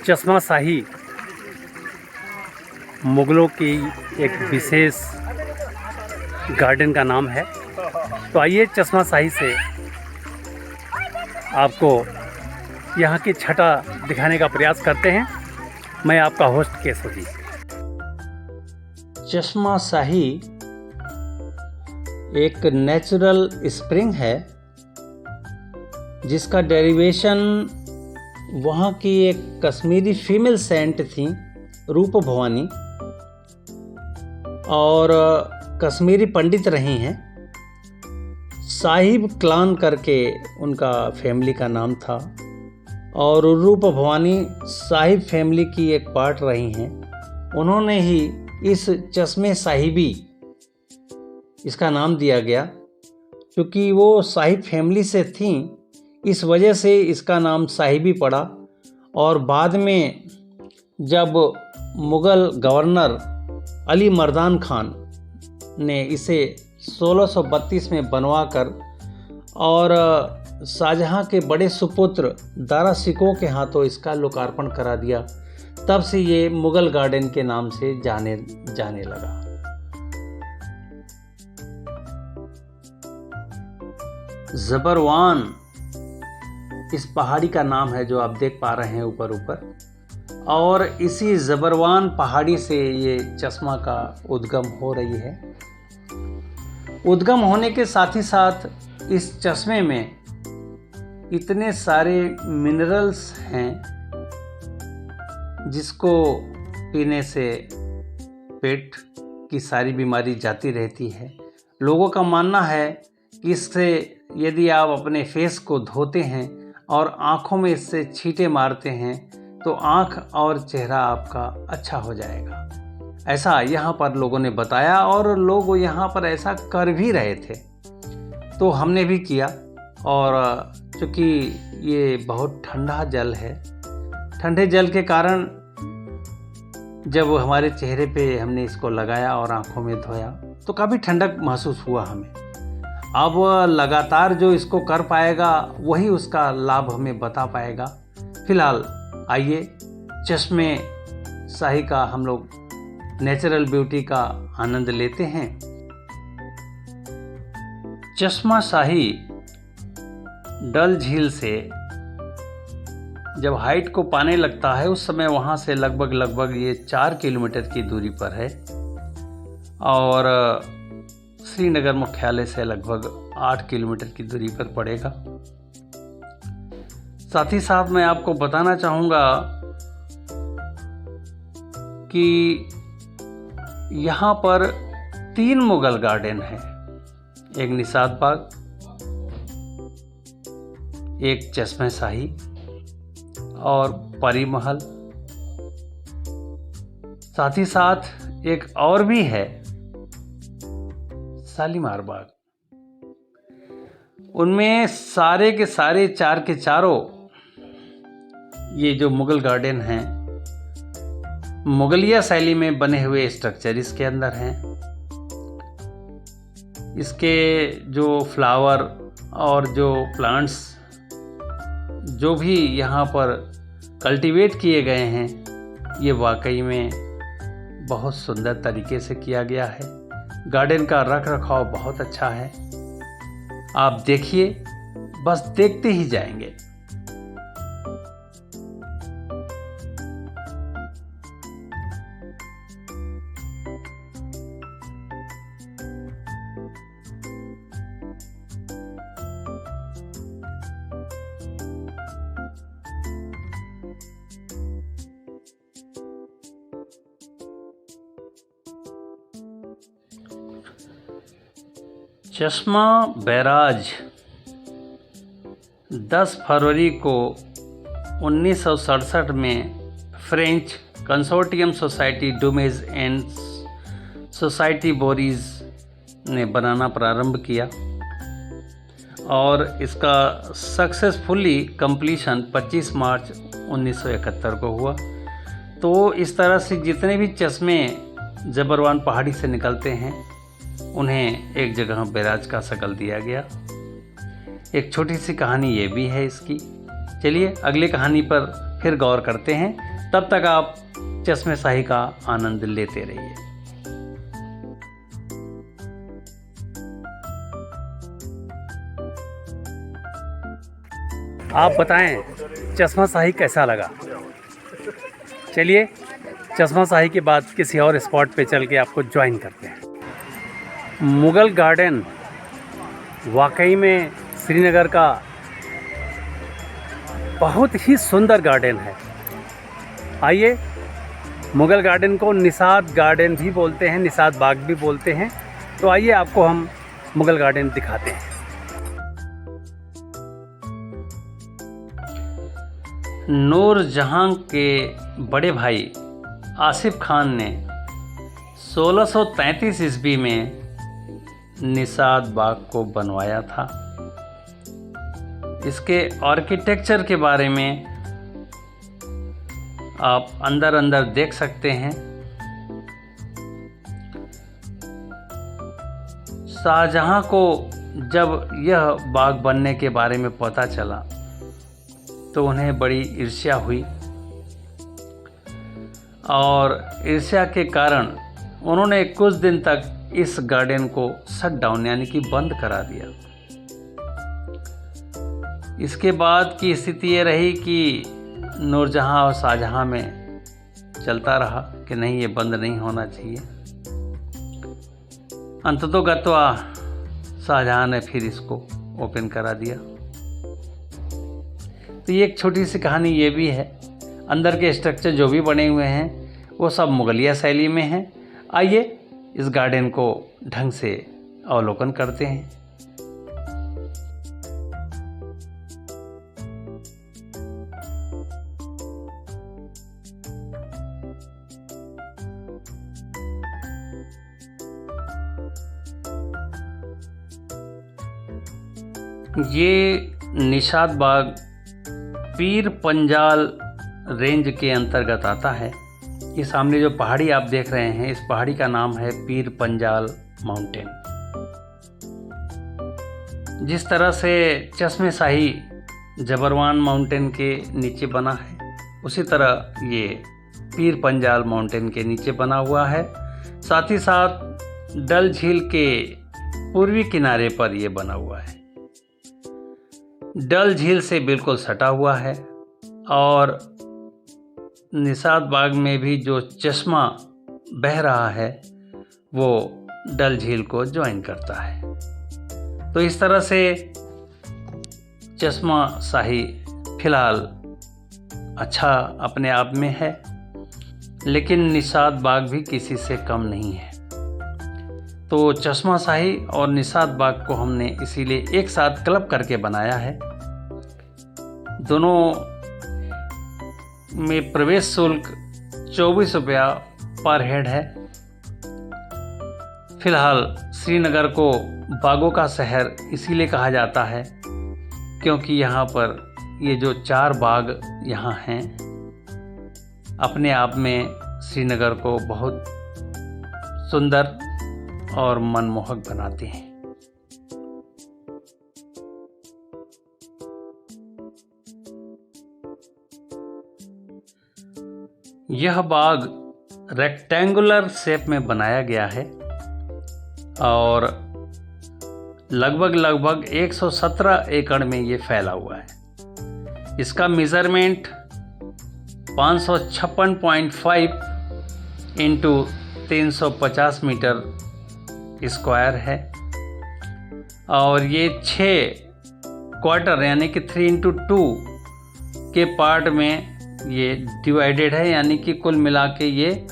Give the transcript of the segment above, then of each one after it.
चश्मा शाही मुग़लों की एक विशेष गार्डन का नाम है। तो आइए चश्मा शाही से आपको यहाँ की छटा दिखाने का प्रयास करते हैं। मैं आपका होस्ट केशव जी। चश्मा शाही एक नेचुरल स्प्रिंग है जिसका डेरिवेशन वहाँ की एक कश्मीरी फीमेल सेंट थी रूप भवानी, और कश्मीरी पंडित रही हैं। साहिब क्लान करके उनका फैमिली का नाम था और रूप भवानी साहिब फैमिली की एक पार्ट रही हैं। उन्होंने ही इस चश्मे साहिबी इसका नाम दिया गया, क्योंकि वो साहिब फैमिली से थीं, इस वजह से इसका नाम साहिबी पड़ा। और बाद में जब मुग़ल गवर्नर अली मर्दान खान ने इसे 1632 में बनवाकर और शाहजहां के बड़े सुपुत्र दारा शिकोह के हाथों इसका लोकार्पण करा दिया, तब से ये मुग़ल गार्डन के नाम से जाने लगा। ज़बरवान इस पहाड़ी का नाम है जो आप देख पा रहे हैं ऊपर, और इसी ज़बरवान पहाड़ी से ये चश्मा का उद्गम हो रही है। उद्गम होने के साथ ही साथ इस चश्मे में इतने सारे मिनरल्स हैं जिसको पीने से पेट की सारी बीमारी जाती रहती है। लोगों का मानना है कि इससे यदि आप अपने फेस को धोते हैं और आँखों में इससे छींटे मारते हैं तो आँख और चेहरा आपका अच्छा हो जाएगा, ऐसा यहाँ पर लोगों ने बताया और लोग यहाँ पर ऐसा कर भी रहे थे। तो हमने भी किया, और चूँकि ये बहुत ठंडा जल है, ठंडे जल के कारण जब हमारे चेहरे पे हमने इसको लगाया और आँखों में धोया तो काफ़ी ठंडक महसूस हुआ हमें। अब लगातार जो इसको कर पाएगा वही उसका लाभ हमें बता पाएगा। फिलहाल आइए चश्मे शाही का हम लोग नेचुरल ब्यूटी का आनंद लेते हैं। चश्मा शाही डल झील से जब हाइट को पाने लगता है उस समय वहाँ से लगभग ये 4 किलोमीटर की दूरी पर है, और श्रीनगर मुख्यालय से लगभग 8 किलोमीटर की दूरी पर पड़ेगा। साथ ही साथ मैं आपको बताना चाहूँगा कि यहाँ पर 3 मुग़ल गार्डन हैं। एक निशात बाग, एक चश्मे शाही और परी महल। साथ ही साथ एक और भी है, शालीमार बाग। उनमें सारे के सारे 4 के चारों ये जो मुग़ल गार्डन हैं, मुग़लिया शैली में बने हुए स्ट्रक्चर इसके अंदर हैं। इसके जो फ्लावर और जो प्लांट्स जो भी यहाँ पर कल्टीवेट किए गए हैं, ये वाकई में बहुत सुंदर तरीके से किया गया है। गार्डन का रख रखाव बहुत अच्छा है। आप देखिए, बस देखते ही जाएंगे। चश्मा बैराज 10 फरवरी को 1967 में French consortium society Dumez and society Bories ने बनाना प्रारंभ किया, और इसका सक्सेसफुली कंप्लीशन 25 मार्च 1971 को हुआ। तो इस तरह से जितने भी चश्मे ज़बरवान पहाड़ी से निकलते हैं उन्हें एक जगह बैराज का शक्ल दिया गया। एक छोटी सी कहानी ये भी है इसकी। चलिए अगली कहानी पर फिर गौर करते हैं। तब तक आप चश्मे शाही का आनंद लेते रहिए। आप बताएं चश्मा शाही कैसा लगा। चलिए चश्मा शाही के बाद किसी और स्पॉट पे चल के आपको ज्वाइन करते हैं। मुगल गार्डन वाकई में श्रीनगर का बहुत ही सुंदर गार्डन है। आइए, मुगल गार्डन को निषाद गार्डन भी बोलते हैं, निषाद बाग भी बोलते हैं। तो आइए आपको हम मुगल गार्डन दिखाते हैं। नूरजहां के बड़े भाई आसिफ खान ने 1633 ईस्वी में निषाद बाग को बनवाया था। इसके आर्किटेक्चर के बारे में आप अंदर देख सकते हैं। शाहजहां को जब यह बाग बनने के बारे में पता चला तो उन्हें बड़ी ईर्ष्या हुई और ईर्ष्या के कारण उन्होंने कुछ दिन तक इस गार्डन को शट डाउन यानी कि बंद करा दिया। इसके बाद की स्थिति ये रही कि नूरजहां और शाहजहां में चलता रहा कि नहीं, ये बंद नहीं होना चाहिए। अंततोगत्वा शाहजहां ने फिर इसको ओपन करा दिया। तो ये एक छोटी सी कहानी ये भी है। अंदर के स्ट्रक्चर जो भी बने हुए हैं वो सब मुगलिया शैली में हैं। आइए इस गार्डन को ढंग से अवलोकन करते हैं। ये निषाद बाग पीर पंजाल रेंज के अंतर्गत आता है। ये सामने जो पहाड़ी आप देख रहे हैं, इस पहाड़ी का नाम है पीर पंजाल माउंटेन। जिस तरह से चश्मे शाही जबरवान माउंटेन के नीचे बना है, उसी तरह ये पीर पंजाल माउंटेन के नीचे बना हुआ है। साथ ही साथ डल झील के पूर्वी किनारे पर यह बना हुआ है। डल झील से बिल्कुल सटा हुआ है और निषाद बाग में भी जो चश्मा बह रहा है वो डल झील को ज्वाइन करता है। तो इस तरह से चश्मा शाही फिलहाल अच्छा अपने आप में है, लेकिन निषाद बाग भी किसी से कम नहीं है। तो चश्मा शाही और निषाद बाग को हमने इसीलिए एक साथ क्लब करके बनाया है। दोनों में प्रवेश शुल्क 24 रुपया पर हेड है। फिलहाल श्रीनगर को बागों का शहर इसीलिए कहा जाता है क्योंकि यहाँ पर ये जो 4 बाग यहाँ हैं अपने आप में श्रीनगर को बहुत सुंदर और मनमोहक बनाते हैं। यह बाग रेक्टेंगुलर शेप में बनाया गया है और लगभग 117 एकड़ में ये फैला हुआ है। इसका मेजरमेंट 556.5 इंटू 350 मीटर स्क्वायर है और ये 6 क्वार्टर यानी कि 3x2 के पार्ट में ये डिवाइडेड है, यानी कि कुल मिला के ये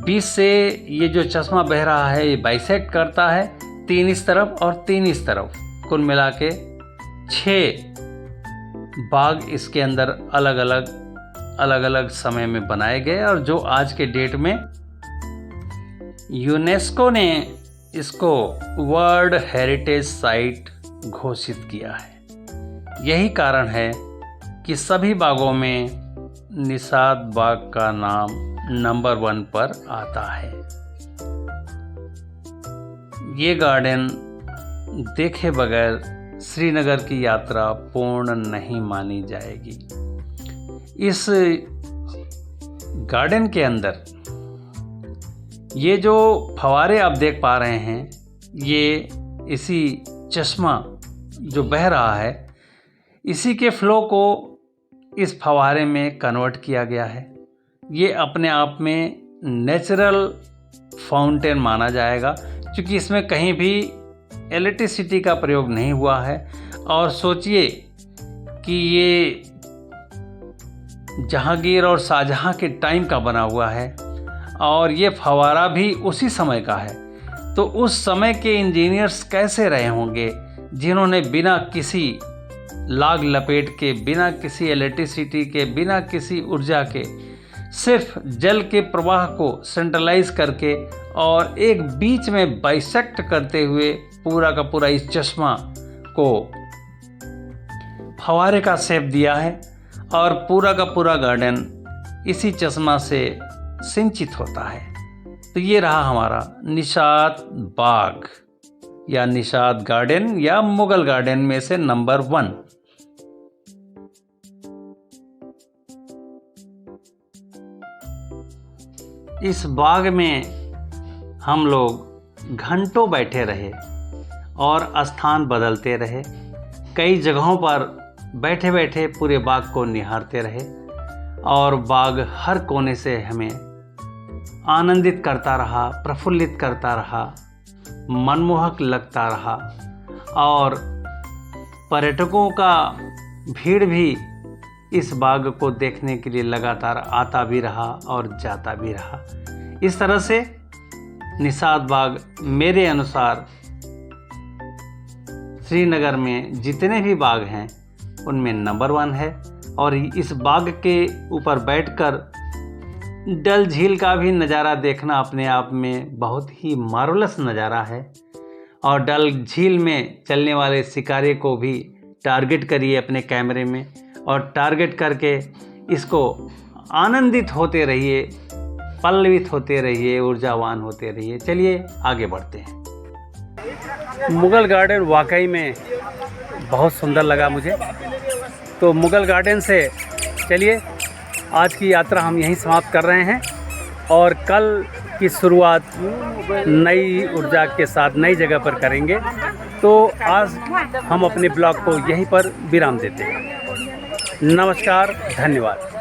20 से ये जो चश्मा बह रहा है ये बाइसेक्ट करता है, 3 इस तरफ और 3 इस तरफ। कुल मिला के 6 बाग इसके अंदर अलग अलग समय में बनाए गए और जो आज के डेट में यूनेस्को ने इसको वर्ल्ड हेरिटेज साइट घोषित किया है। यही कारण है कि सभी बागों में निषाद बाग का नाम नंबर 1 पर आता है। ये गार्डन देखे बगैर श्रीनगर की यात्रा पूर्ण नहीं मानी जाएगी। इस गार्डन के अंदर ये जो फवारे आप देख पा रहे हैं, ये इसी चश्मा जो बह रहा है, इसी के फ्लो को इस फवारे में कन्वर्ट किया गया है। ये अपने आप में नेचुरल फाउंटेन माना जाएगा, क्योंकि इसमें कहीं भी इलेक्ट्रिसिटी का प्रयोग नहीं हुआ है। और सोचिए कि ये जहांगीर और शाहजहां के टाइम का बना हुआ है और ये फवारा भी उसी समय का है। तो उस समय के इंजीनियर्स कैसे रहे होंगे जिन्होंने बिना किसी लाग लपेट के, बिना किसी इलेक्ट्रिसिटी के, बिना किसी ऊर्जा के, सिर्फ जल के प्रवाह को सेंट्रलाइज करके और एक बीच में बाइसेक्ट करते हुए पूरा का पूरा इस चश्मा को फवारे का शेप दिया है और पूरा का पूरा गार्डन इसी चश्मा से सिंचित होता है। तो ये रहा हमारा निषाद बाग या निषाद गार्डन या मुगल गार्डन में से नंबर 1। इस बाग में हम लोग घंटों बैठे रहे और स्थान बदलते रहे। कई जगहों पर बैठे बैठे पूरे बाग को निहारते रहे और बाग हर कोने से हमें आनंदित करता रहा, प्रफुल्लित करता रहा, मनमोहक लगता रहा। और पर्यटकों का भीड़ भी इस बाग को देखने के लिए लगातार आता भी रहा और जाता भी रहा। इस तरह से निषाद बाग मेरे अनुसार श्रीनगर में जितने भी बाग हैं उनमें नंबर 1 है। और इस बाग के ऊपर बैठकर डल झील का भी नज़ारा देखना अपने आप में बहुत ही मार्वलस नज़ारा है। और डल झील में चलने वाले शिकारे को भी टारगेट करिए अपने कैमरे में और टारगेट करके इसको आनंदित होते रहिए, पल्लवित होते रहिए, ऊर्जावान होते रहिए। चलिए आगे बढ़ते हैं। मुगल गार्डन वाकई में बहुत सुंदर लगा मुझे। तो मुगल गार्डन से चलिए आज की यात्रा हम यहीं समाप्त कर रहे हैं और कल की शुरुआत नई ऊर्जा के साथ नई जगह पर करेंगे। तो आज हम अपने ब्लॉग को यहीं पर विराम देते हैं। नमस्कार, धन्यवाद।